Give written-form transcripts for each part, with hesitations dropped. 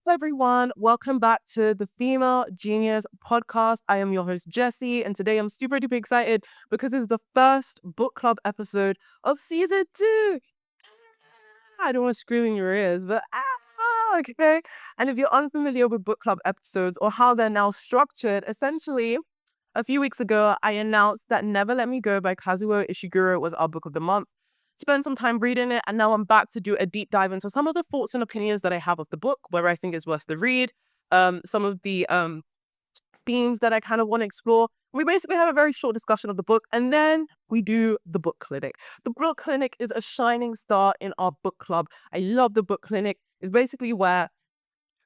Hello, everyone. Welcome back to the Female Genius podcast. I am your host, Jesi, and today I'm super duper excited because it's the first book club episode of season 2. I don't want to scream in your ears, but okay. And if you're unfamiliar with book club episodes or how they're now structured, essentially, a few weeks ago, I announced that Never Let Me Go by Kazuo Ishiguro was our book of the month. Spent some time reading it, and now I'm back to do a deep dive into some of the thoughts and opinions that I have of the book, where I think it's worth the read, some of the themes that I kind of want to explore. We basically have a very short discussion of the book, and then we do the book clinic. The book clinic is a shining star in our book club. I love the book clinic. It's basically where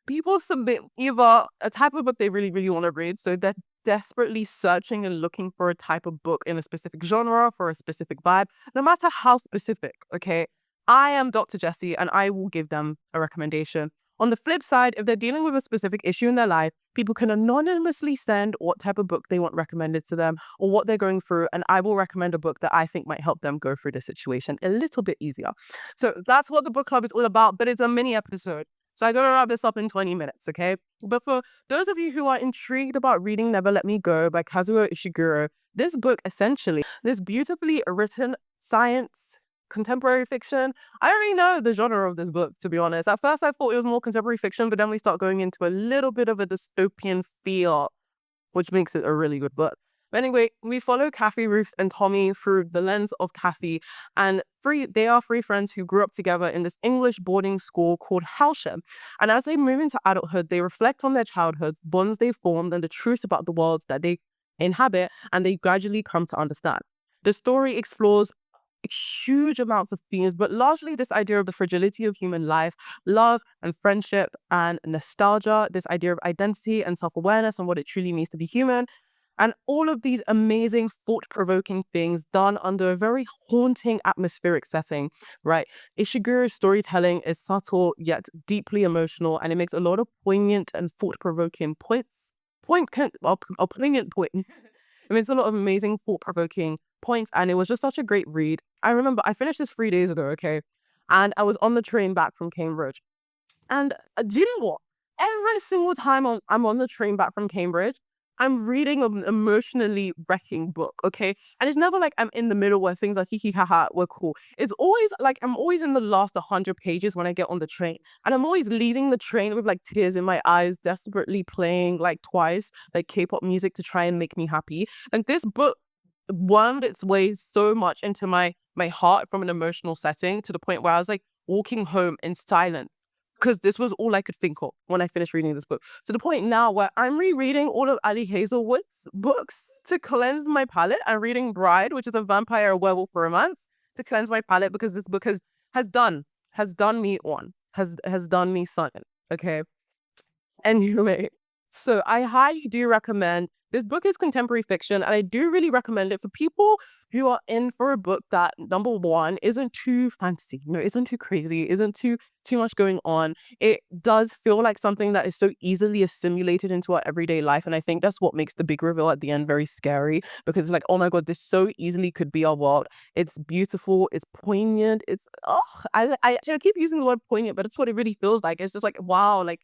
people submit either a type of book they really, really want to read. So they're desperately searching and looking for a type of book in a specific genre for a specific vibe, no matter how specific, okay? I am Dr. Jesi and I will give them a recommendation. On the flip side, if they're dealing with a specific issue in their life, people can anonymously send what type of book they want recommended to them or what they're going through, and I will recommend a book that I think might help them go through the situation a little bit easier. So that's what the book club is all about, but it's a mini episode. So I'm going to wrap this up in 20 minutes, okay? But for those of you who are intrigued about reading Never Let Me Go by Kazuo Ishiguro, this book essentially, this beautifully written science, contemporary fiction. I don't really know the genre of this book, to be honest. At first I thought it was more contemporary fiction, but then we start going into a little bit of a dystopian feel, which makes it a really good book. But anyway, we follow Kathy, Ruth, and Tommy through the lens of Kathy, and they are three friends who grew up together in this English boarding school called Halsham. And as they move into adulthood, they reflect on their childhoods, bonds they formed, and the truths about the world that they inhabit, and they gradually come to understand. The story explores huge amounts of themes, but largely this idea of the fragility of human life, love and friendship and nostalgia, this idea of identity and self-awareness and what it truly means to be human. And all of these amazing thought-provoking things done under a very haunting atmospheric setting, right? Ishiguro's storytelling is subtle yet deeply emotional, and it makes a lot of poignant and thought-provoking points. Poignant point. It makes a lot of amazing thought-provoking points, and it was just such a great read. I remember I finished this 3 days ago, okay? And I was on the train back from Cambridge. And do you know what? Every single time I'm on the train back from Cambridge, I'm reading an emotionally wrecking book, okay? And it's never like I'm in the middle where things are hee haha, we're cool. It's always like I'm always in the last 100 pages when I get on the train. And I'm always leaving the train with like tears in my eyes, desperately playing like twice, like K-pop music to try and make me happy. And this book wound its way so much into my heart from an emotional setting to the point where I was like walking home in silence because this was all I could think of when I finished reading this book. To the point now where I'm rereading all of Ali Hazelwood's books to cleanse my palate. I'm reading Bride, which is a vampire werewolf romance, to cleanse my palate because this book has done me on, has done me something. Okay. Anyway, so I highly do recommend this book is contemporary fiction, and I do really recommend it for people who are in for a book that number one isn't too fantasy, isn't too crazy, isn't too much going on. It does feel like something that is so easily assimilated into our everyday life, and I think that's what makes the big reveal at the end very scary because it's like, oh my god, this so easily could be our world. It's beautiful, it's poignant, it's I keep using the word poignant, but it's what it really feels like. It's just like wow, like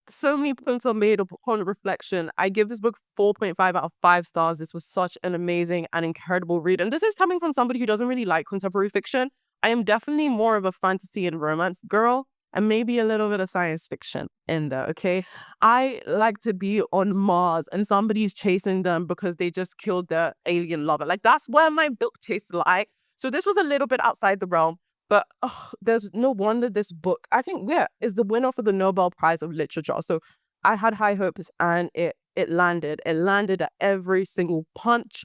so many points are made upon reflection. I give this book 4.5 out of 5 stars. This was such an amazing and incredible read. And this is coming from somebody who doesn't really like contemporary fiction. I am definitely more of a fantasy and romance girl, and maybe a little bit of science fiction in there, okay? I like to be on Mars and somebody's chasing them because they just killed their alien lover. Like, that's where my book tastes like. So this was a little bit outside the realm. But there's no wonder this book, I think, yeah, is the winner for the Nobel Prize of Literature. So I had high hopes and it landed. It landed at every single punch.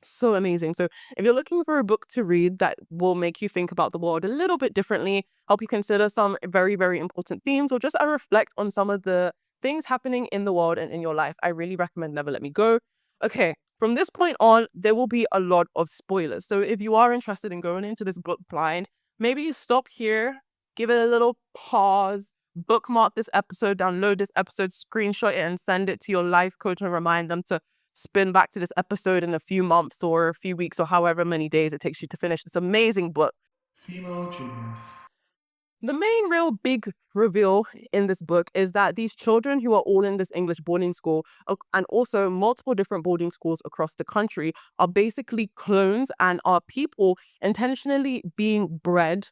So amazing. So if you're looking for a book to read that will make you think about the world a little bit differently, help you consider some very, very important themes, or just reflect on some of the things happening in the world and in your life, I really recommend Never Let Me Go. Okay, from this point on, there will be a lot of spoilers. So if you are interested in going into this book blind, maybe stop here, give it a little pause, bookmark this episode, download this episode, screenshot it, and send it to your life coach and remind them to spin back to this episode in a few months or a few weeks or however many days it takes you to finish this amazing book. Female Genius. The main real big reveal in this book is that these children who are all in this English boarding school and also multiple different boarding schools across the country are basically clones and are people intentionally being bred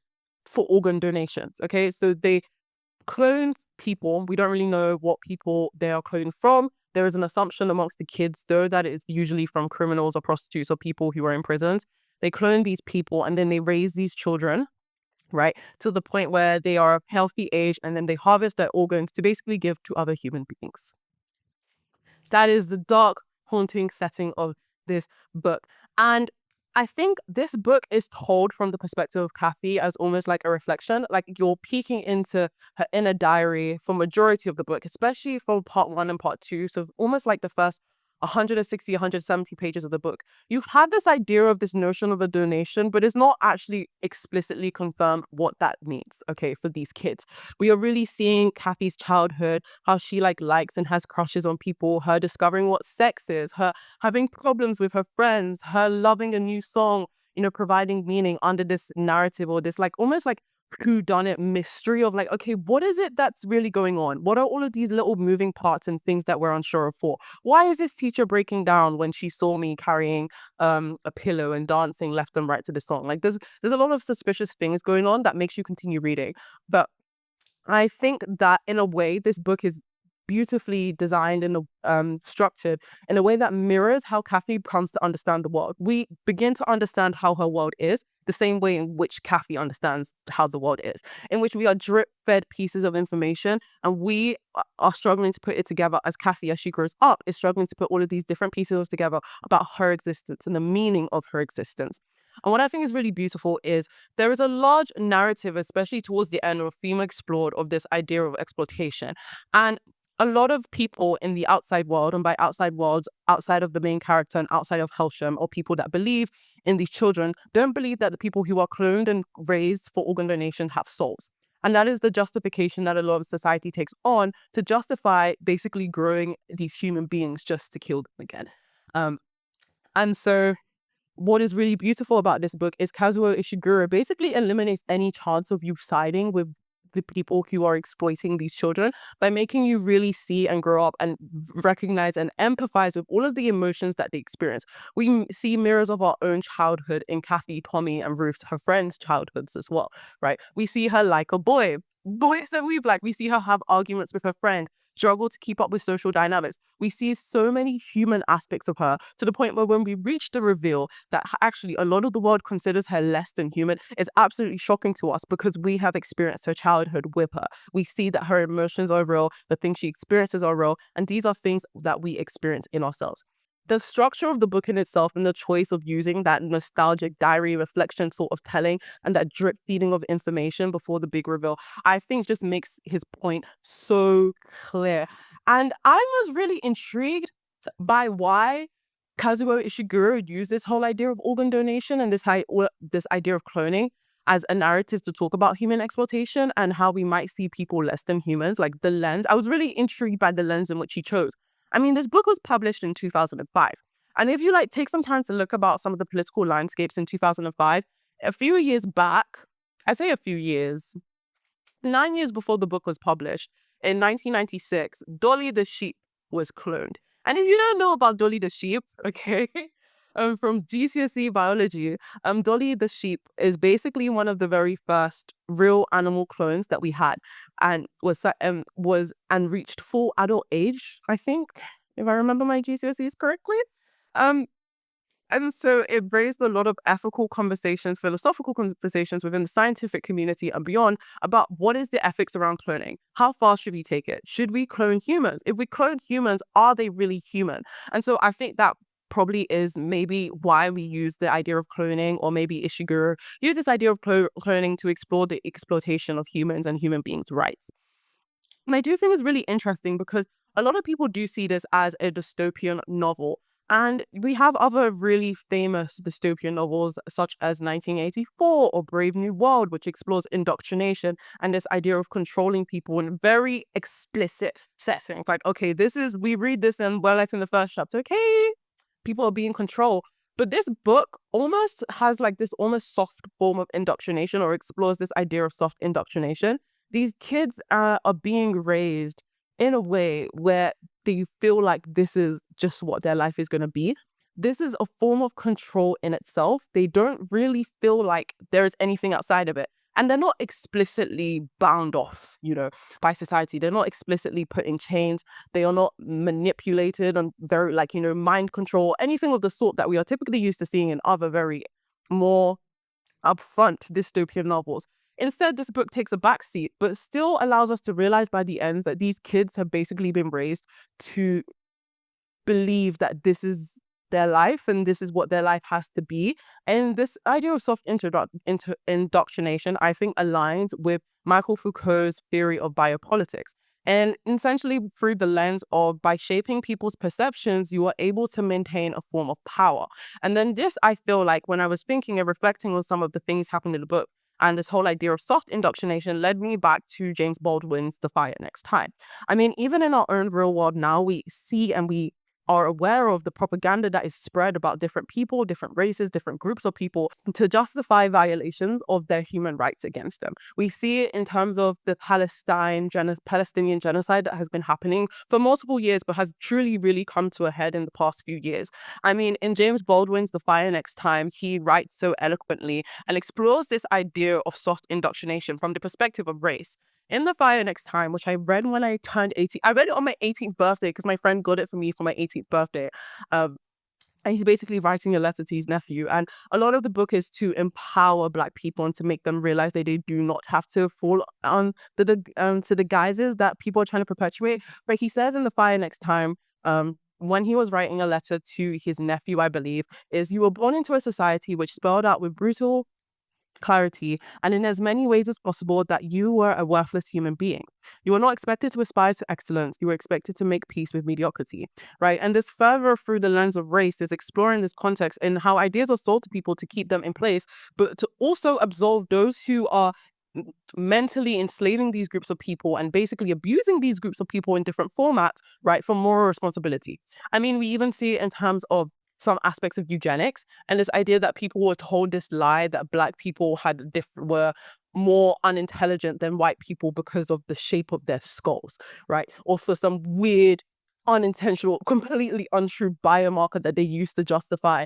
for organ donations. Okay, so they clone people. We don't really know what people they are cloning from. There is an assumption amongst the kids, though, that it's usually from criminals or prostitutes or people who are in prisons. They clone these people and then they raise these children, right, to the point where they are of healthy age, and then they harvest their organs to basically give to other human beings. That is the dark, haunting setting of this book. And I think this book is told from the perspective of Kathy as almost like a reflection, like you're peeking into her inner diary for majority of the book, especially from part one and part two. So almost like the first 160, 170 pages of the book. You have this idea of this notion of a donation, but it's not actually explicitly confirmed what that means, okay, for these kids. We are really seeing Kathy's childhood, how she likes and has crushes on people, her discovering what sex is, her having problems with her friends, her loving a new song, providing meaning under this narrative or this almost like whodunit mystery of okay, what is it that's really going on? What are all of these little moving parts and things that we're unsure of for? Why is this teacher breaking down when she saw me carrying a pillow and dancing left and right to the song? There's a lot of suspicious things going on that makes you continue reading. But I think that in a way, this book is beautifully designed and structured in a way that mirrors how Kathy comes to understand the world. We begin to understand how her world is the same way in which Kathy understands how the world is, in which we are drip fed pieces of information and we are struggling to put it together as Kathy, as she grows up, is struggling to put all of these different pieces together about her existence and the meaning of her existence. And what I think is really beautiful is there is a large narrative, especially towards the end, or theme explored of this idea of exploitation. And a lot of people in the outside world, and by outside worlds, outside of the main character and outside of Helsham, or people that believe in these children, don't believe that the people who are cloned and raised for organ donation have souls. And that is the justification that a lot of society takes on to justify basically growing these human beings just to kill them again. Um, and so what is really beautiful about this book is Kazuo Ishiguro basically eliminates any chance of you siding with the people who are exploiting these children by making you really see and grow up and recognize and empathize with all of the emotions that they experience. We see mirrors of our own childhood in Kathy, Tommy, and Ruth, her friends' childhoods as well, right? We see her like a boy. Boys that we've We see her have arguments with her friend, struggle to keep up with social dynamics. We see so many human aspects of her to the point where when we reach the reveal that actually a lot of the world considers her less than human is absolutely shocking to us because we have experienced her childhood with her. We see that her emotions are real, the things she experiences are real, and these are things that we experience in ourselves. The structure of the book in itself and the choice of using that nostalgic diary reflection sort of telling and that drip feeding of information before the big reveal, I think just makes his point so clear. And I was really intrigued by why Kazuo Ishiguro used this whole idea of organ donation and this idea of cloning as a narrative to talk about human exploitation and how we might see people less than humans, like the lens. I was really intrigued by the lens in which he chose. I mean, this book was published in 2005. And if you take some time to look about some of the political landscapes in 2005, a few years back, I say a few years, 9 years before the book was published, in 1996, Dolly the sheep was cloned. And if you don't know about Dolly the sheep, okay, from GCSE biology, Dolly the sheep is basically one of the very first real animal clones that we had, and was and reached full adult age, I think, if I remember my GCSEs correctly. Um, and so it raised a lot of ethical conversations, philosophical conversations within the scientific community and beyond about what is the ethics around cloning? How far should we take it? Should we clone humans? If we clone humans, are they really human? And so I think that probably is maybe why we use the idea of cloning, or maybe Ishiguro used this idea of cloning to explore the exploitation of humans and human beings' rights. And I do think it's really interesting because a lot of people do see this as a dystopian novel. And we have other really famous dystopian novels such as 1984 or Brave New World, which explores indoctrination and this idea of controlling people in very explicit settings. Like, okay, we read this in Wildlife in the first chapter. Okay, people are being controlled. But this book almost has like this almost soft form of indoctrination, or explores this idea of soft indoctrination. These kids are being raised in a way where they feel like this is just what their life is going to be. This is a form of control in itself. They don't really feel like there's anything outside of it. And they're not explicitly bound off, by society. They're not explicitly put in chains. They are not manipulated and very, like, mind control, anything of the sort that we are typically used to seeing in other very more upfront dystopian novels. Instead, this book takes a backseat, but still allows us to realize by the end that these kids have basically been raised to believe that this is their life and this is what their life has to be. And this idea of soft indoctrination, I think, aligns with Michel Foucault's theory of biopolitics. And essentially, through the lens of by shaping people's perceptions, you are able to maintain a form of power. And then this, I feel like, when I was thinking and reflecting on some of the things happened in the book, and this whole idea of soft indoctrination led me back to James Baldwin's The Fire Next Time. I mean, even in our own real world now, we see and we are aware of the propaganda that is spread about different people, different races, different groups of people to justify violations of their human rights against them. We see it in terms of the Palestinian genocide that has been happening for multiple years, but has truly really come to a head in the past few years. I mean, in James Baldwin's The Fire Next Time, he writes so eloquently and explores this idea of soft indoctrination from the perspective of race. In The Fire Next Time, which I read when I turned 18, I read it on my 18th birthday because my friend got it for me for my 18th birthday. And he's basically writing a letter to his nephew. And a lot of the book is to empower Black people and to make them realize that they do not have to fall on to the guises that people are trying to perpetuate. But he says in The Fire Next Time, when he was writing a letter to his nephew, I believe, is you were born into a society which spelled out with brutal clarity and in as many ways as possible that you were a worthless human being. You were not expected to aspire to excellence. You were expected to make peace with mediocrity, right? And this further through the lens of race is exploring this context and how ideas are sold to people to keep them in place, but to also absolve those who are mentally enslaving these groups of people and basically abusing these groups of people in different formats, right, for moral responsibility. I mean, we even see it in terms of some aspects of eugenics and this idea that people were told this lie that Black people were more unintelligent than white people because of the shape of their skulls, right? Or for some weird, unintentional, completely untrue biomarker that they used to justify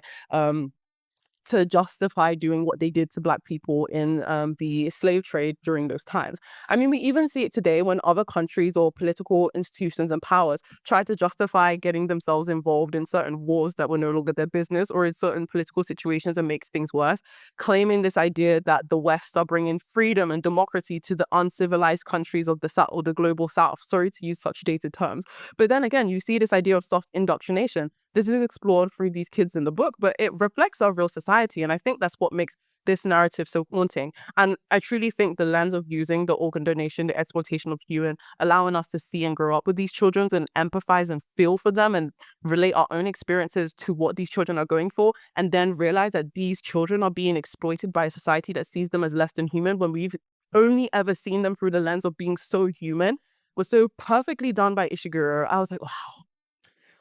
doing what they did to Black people in the slave trade during those times. I mean, we even see it today when other countries or political institutions and powers try to justify getting themselves involved in certain wars that were no longer their business or in certain political situations and makes things worse, claiming this idea that the West are bringing freedom and democracy to the uncivilized countries of the South or the global South. Sorry to use such dated terms. But then again, you see this idea of soft indoctrination. This is explored through these kids in the book, but it reflects our real society. And I think that's what makes this narrative so haunting. And I truly think the lens of using the organ donation, the exploitation of human, allowing us to see and grow up with these children and empathize and feel for them and relate our own experiences to what these children are going for, and then realize that these children are being exploited by a society that sees them as less than human when we've only ever seen them through the lens of being so human, was so perfectly done by Ishiguro. I was like,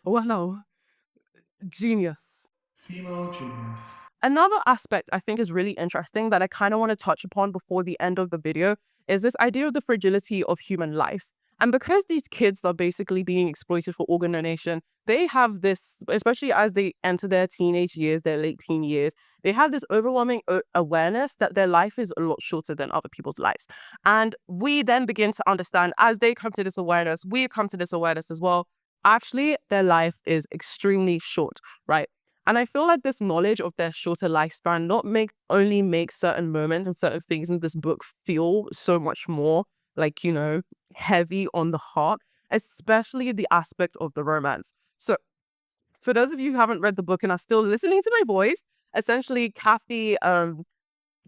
wow, genius. Female genius. Another aspect I think is really interesting that I kind of want to touch upon before the end of the video is this idea of the fragility of human life. And because these kids are basically being exploited for organ donation, they have this, especially as they enter their teenage years, their late teen years, they have this overwhelming awareness that their life is a lot shorter than other people's lives. And we then begin to understand, as they come to this awareness, we come to this awareness as well, actually their life is extremely short, right? And I feel like this knowledge of their shorter lifespan not only makes certain moments and certain things in this book feel so much more like, heavy on the heart, especially the aspect of the romance. So for those of you who haven't read the book and are still listening to my voice, essentially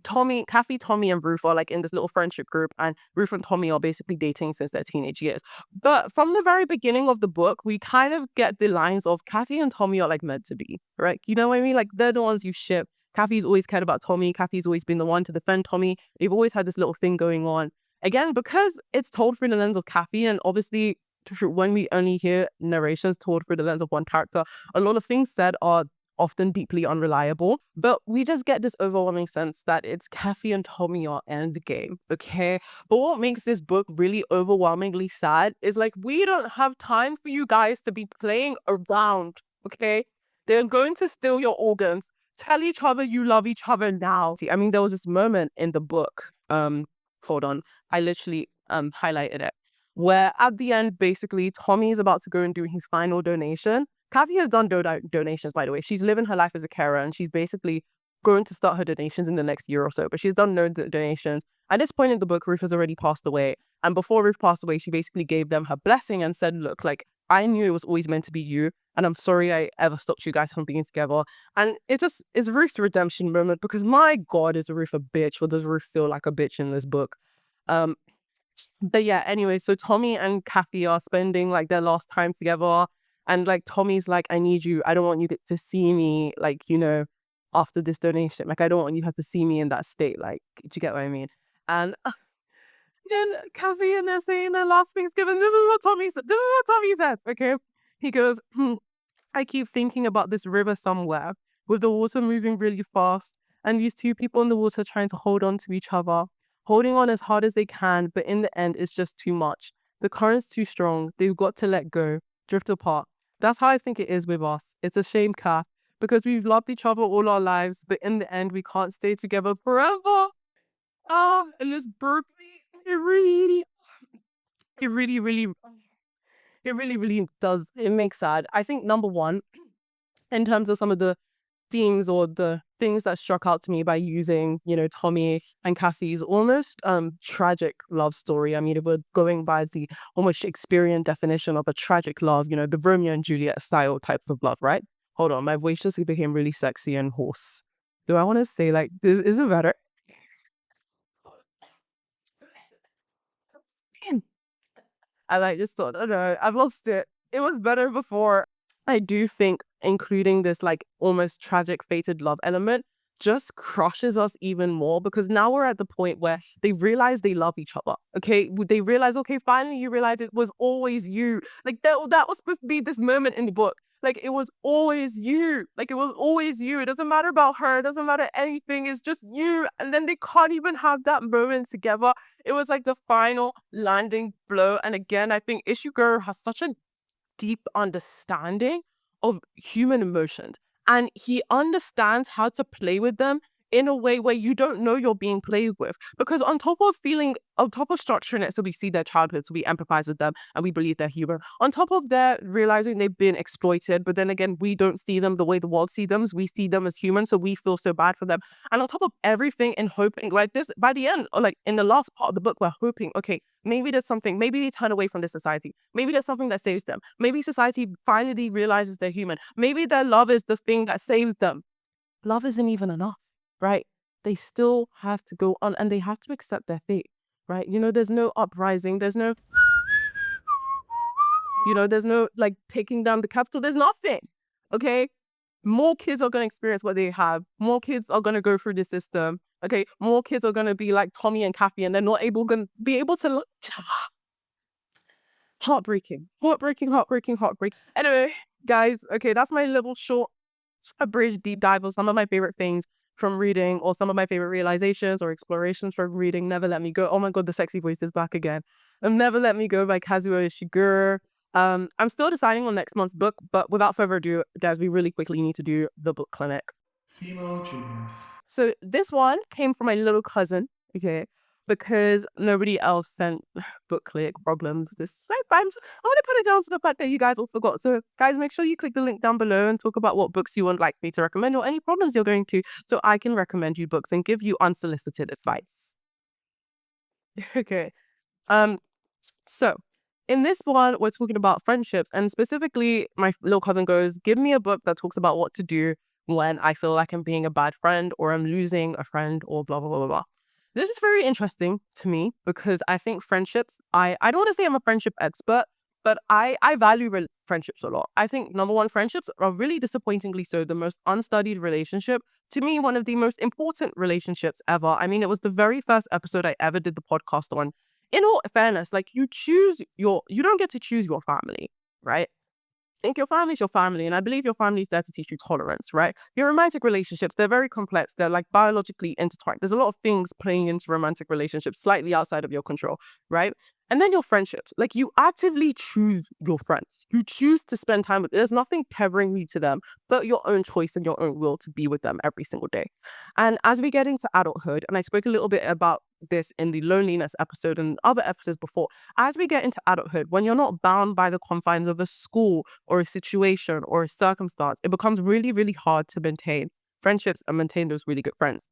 Tommy, and Ruth are like in this little friendship group, and Ruth and Tommy are basically dating since their teenage years. But from the very beginning of the book, we kind of get the lines of Kathy and Tommy are like meant to be, right? You know what I mean? Like they're the ones you ship. Kathy's always cared about Tommy. Kathy's always been the one to defend Tommy. They've always had this little thing going on. Again, because it's told through the lens of Kathy, and obviously when we only hear narrations told through the lens of one character, a lot of things said are often deeply unreliable. But we just get this overwhelming sense that it's Kathy and Tommy are endgame, okay? But what makes this book really overwhelmingly sad is like, we don't have time for you guys to be playing around, okay? They're going to steal your organs. Tell each other you love each other now. See, I mean, there was this moment in the book, hold on, I literally highlighted it, where at the end, basically, Tommy is about to go and do his final donation. Kathy has done donations, by the way. She's living her life as a carer, and she's basically going to start her donations in the next year or so. But she's done no donations. At this point in the book, Ruth has already passed away. And before Ruth passed away, she basically gave them her blessing and said, look, like, I knew it was always meant to be you. And I'm sorry I ever stopped you guys from being together. And it just is Ruth's redemption moment, because my God, is Ruth a bitch, or does Ruth feel like a bitch in this book? But yeah, anyway, so Tommy and Kathy are spending like their last time together. And like Tommy's like, I need you. I don't want you to see me, like, after this donation. Like, I don't want you to have to see me in that state. Like, do you get what I mean? And then Kathy and they're saying their last Thanksgiving. This is what Tommy said. This is what Tommy says. Okay. He goes, I keep thinking about this river somewhere with the water moving really fast and these two people in the water trying to hold on to each other, holding on as hard as they can, but in the end, it's just too much. The current's too strong. They've got to let go, drift apart. That's how I think it is with us. It's a shame, Kath, because we've loved each other all our lives, but in the end, we can't stay together forever. And this broke me. It really, really, it really, really does. It makes sad. I think number one, in terms of some of the themes or the things that struck out to me by using, Tommy and Kathy's almost tragic love story. I mean, if we're going by the almost Shakespearean definition of a tragic love, the Romeo and Juliet style types of love, right? Hold on, my voice just became really sexy and hoarse. Do I want to say like this? Is it better? I like just thought, oh no, I've lost it. It was better before. I do think including this like almost tragic fated love element just crushes us even more, because now we're at the point where they realize they love each other. Okay. They realize, okay, finally you realize it was always you. Like that was supposed to be this moment in the book. Like it was always you. Like it was always you. It doesn't matter about her. It doesn't matter anything. It's just you. And then they can't even have that moment together. It was like the final landing blow. And again, I think Ishiguro has such a deep understanding of human emotions, and he understands how to play with them in a way where you don't know you're being played with. Because on top of structuring it so we see their childhood, so we empathize with them and we believe they're human, on top of their realizing they've been exploited, but then again, we don't see them the way the world sees them. We see them as humans, so we feel so bad for them. And on top of everything, and hoping like this, by the end, or like in the last part of the book, we're hoping, okay, maybe there's something, maybe they turn away from this society. Maybe there's something that saves them. Maybe society finally realizes they're human. Maybe their love is the thing that saves them. Love isn't even enough, right? They still have to go on and they have to accept their fate, right? There's no uprising. There's no like taking down the capital. There's nothing, okay? More kids are going to experience what they have. More kids are going to go through the system. Okay, more kids are going to be like Tommy and Kathy, and they're not going to be able to heartbreaking. Anyway, guys, okay, that's my little short abridged deep dive of some of my favorite things from reading, or some of my favorite realizations or explorations from reading Never Let Me Go. Oh my God, the sexy voice is back again. Never Let Me Go by Kazuo Ishiguro. I'm still deciding on next month's book, but without further ado, guys, we really quickly need to do the book clinic. Female genius. So this one came from my little cousin, okay, because nobody else sent book clinic problems this time. I'm going to put it down to the fact that you guys all forgot. So guys, make sure you click the link down below and talk about what books you would like me to recommend, or any problems you're going to, so I can recommend you books and give you unsolicited advice. Okay. So in this one, we're talking about friendships, and specifically, my little cousin goes, give me a book that talks about what to do when I feel like I'm being a bad friend, or I'm losing a friend, or blah, blah, blah, blah, blah. This is very interesting to me, because I think friendships, I don't want to say I'm a friendship expert, but I value friendships a lot. I think number one, friendships are really disappointingly so the most unstudied relationship. To me, one of the most important relationships ever. I mean, it was the very first episode I ever did the podcast on. In all fairness, like you don't get to choose your family, right? think your family's your family, and I believe your family's there to teach you tolerance, right? Your romantic relationships, they're very complex. They're like biologically intertwined. There's a lot of things playing into romantic relationships slightly outside of your control, right? And then your friendships, like you actively choose your friends. You choose to spend time with, there's nothing tethering you to them, but your own choice and your own will to be with them every single day. And as we get into adulthood, and I spoke a little bit about this in the loneliness episode and other episodes before, as we get into adulthood, when you're not bound by the confines of a school or a situation or a circumstance, it becomes really, really hard to maintain friendships and maintain those really good friends.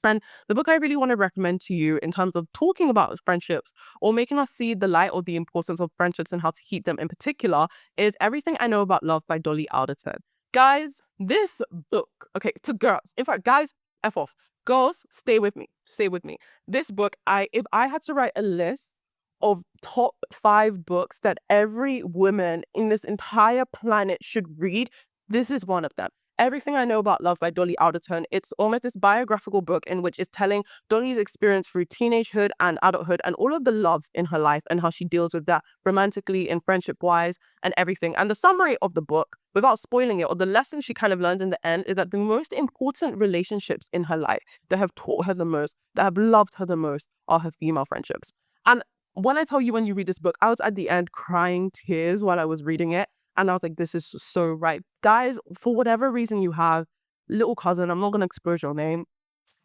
And the book I really want to recommend to you in terms of talking about friendships or making us see the light or the importance of friendships and how to keep them in particular is Everything I Know About Love by Dolly Alderton. Guys, this book, okay, to girls, in fact, guys, F off. Girls, stay with me. Stay with me. This book, if I had to write a list of top 5 books that every woman in this entire planet should read, this is one of them. Everything I Know About Love by Dolly Alderton. It's almost this biographical book in which it's telling Dolly's experience through teenagehood and adulthood and all of the love in her life and how she deals with that romantically and friendship-wise and everything. And the summary of the book, without spoiling it, or the lesson she kind of learns in the end, is that the most important relationships in her life that have taught her the most, that have loved her the most, are her female friendships. And when I tell you, when you read this book, I was at the end crying tears while I was reading it. And I was like, this is so right. Guys, for whatever reason you have, little cousin, I'm not going to expose your name,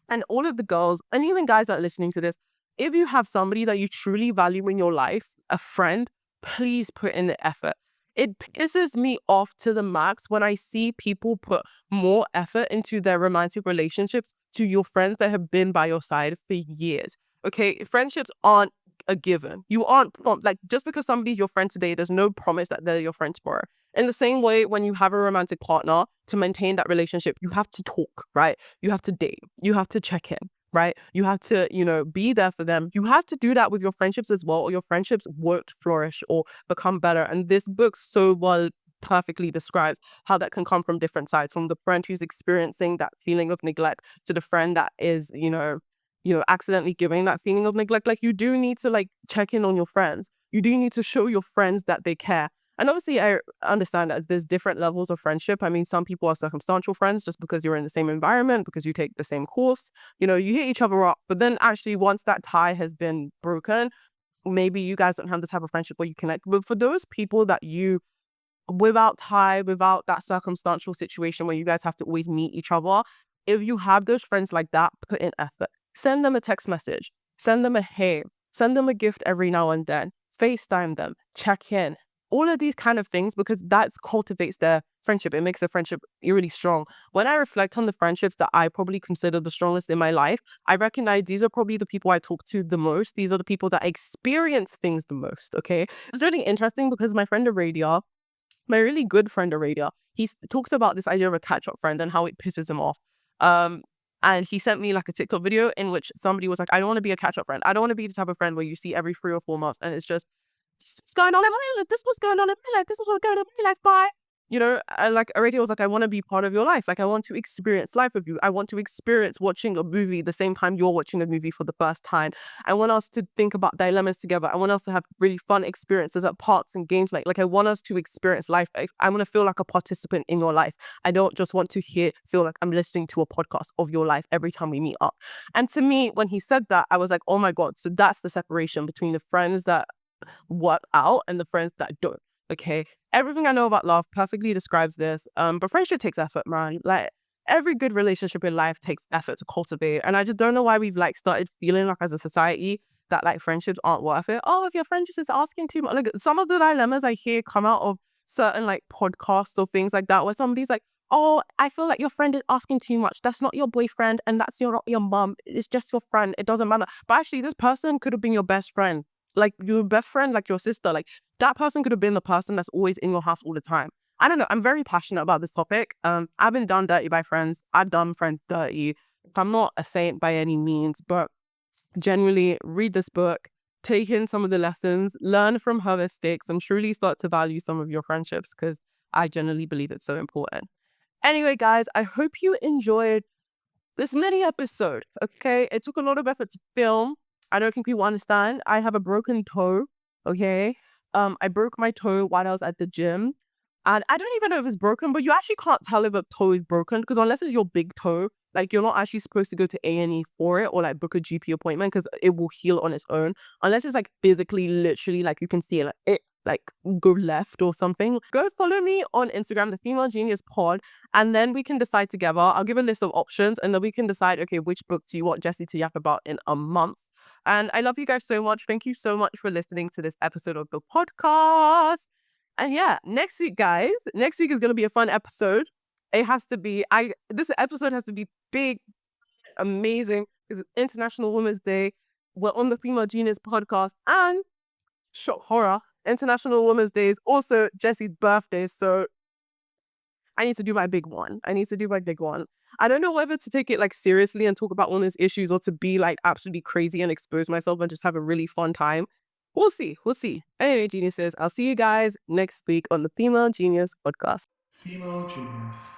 and all of the girls, and even guys that are listening to this, if you have somebody that you truly value in your life, a friend, please put in the effort. It pisses me off to the max when I see people put more effort into their romantic relationships to your friends that have been by your side for years. Okay, friendships aren't a given. You aren't like, just because somebody's your friend today, there's no promise that they're your friend tomorrow. In the same way, when you have a romantic partner, to maintain that relationship, you have to talk, right? You have to date. You have to check in, right? You have to, be there for them. You have to do that with your friendships as well, or your friendships won't flourish or become better. And this book so well perfectly describes how that can come from different sides, from the friend who's experiencing that feeling of neglect to the friend that is, accidentally giving that feeling of neglect. Like, you do need to like check in on your friends. You do need to show your friends that they care. And obviously, I understand that there's different levels of friendship. I mean, some people are circumstantial friends just because you're in the same environment, because you take the same course. You hit each other up. But then actually, once that tie has been broken, maybe you guys don't have the type of friendship where you connect. But for those people that you, without tie, without that circumstantial situation where you guys have to always meet each other, if you have those friends like that, put in effort. Send them a text message. Send them a hey. Send them a gift every now and then. FaceTime them. Check in. All of these kind of things, because that cultivates their friendship. It makes the friendship really strong. When I reflect on the friendships that I probably consider the strongest in my life, I recognize these are probably the people I talk to the most. These are the people that I experience things the most, okay? It's really interesting because my friend Aradia, my really good friend Aradia, talks about this idea of a catch-up friend and how it pisses him off. And he sent me like a TikTok video in which somebody was like, I don't want to be a catch-up friend. I don't want to be the type of friend where you see every 3 or 4 months and it's just what's going on in my life. This was going on in my life. This is what's going on in my life. Bye. Like already was like, I want to be part of your life. Like, I want to experience life with you. I want to experience watching a movie the same time you're watching a movie for the first time. I want us to think about dilemmas together. I want us to have really fun experiences at parks and games. Like I want us to experience life. I want to feel like a participant in your life. I don't just want to feel like I'm listening to a podcast of your life every time we meet up. And to me, when he said that, I was like, oh my God. So that's the separation between the friends that work out and the friends that don't. Okay. Everything I Know About Love perfectly describes this. But friendship takes effort, man. Like, every good relationship in life takes effort to cultivate. And I just don't know why we've like started feeling like as a society that like friendships aren't worth it. Oh, if your friend just is asking too much. Like, some of the dilemmas I hear come out of certain like podcasts or things like that, where somebody's like, oh, I feel like your friend is asking too much. That's not your boyfriend and that's not your mom. It's just your friend. It doesn't matter. But actually, this person could have been your best friend. Like, your best friend, like your sister. Like, that person could have been the person that's always in your house all the time. I don't know. I'm very passionate about this topic. I've been done dirty by friends. I've done friends dirty. I'm not a saint by any means, but genuinely read this book, take in some of the lessons, learn from her mistakes, and truly start to value some of your friendships, because I genuinely believe it's so important. Anyway, guys, I hope you enjoyed this mini episode. Okay, it took a lot of effort to film. I don't think people understand. I have a broken toe. Okay, I broke my toe while I was at the gym, And I don't even know if it's broken, but you actually can't tell if a toe is broken because unless it's your big toe, like you're not actually supposed to go to A&E for it or like book a GP appointment because it will heal on its own. Unless it's like physically, literally, like you can see it like go left or something. Go follow me on Instagram, the Female Genius Pod, and then we can decide together. I'll give a list of options and then we can decide, okay, which book do you want Jesi to yap about in a month? And I love you guys so much. Thank you so much for listening to this episode of the podcast. And yeah, next week, guys, next week is going to be a fun episode. It has to be, this episode has to be big, amazing, because it's International Women's Day. We're on the Female Genius podcast and shock horror. International Women's Day is also Jesi's birthday. So I need to do my big one. I don't know whether to take it like seriously and talk about all these issues or to be like absolutely crazy and expose myself and just have a really fun time. We'll see. Anyway, geniuses, I'll see you guys next week on the Female Genius podcast. Female Genius.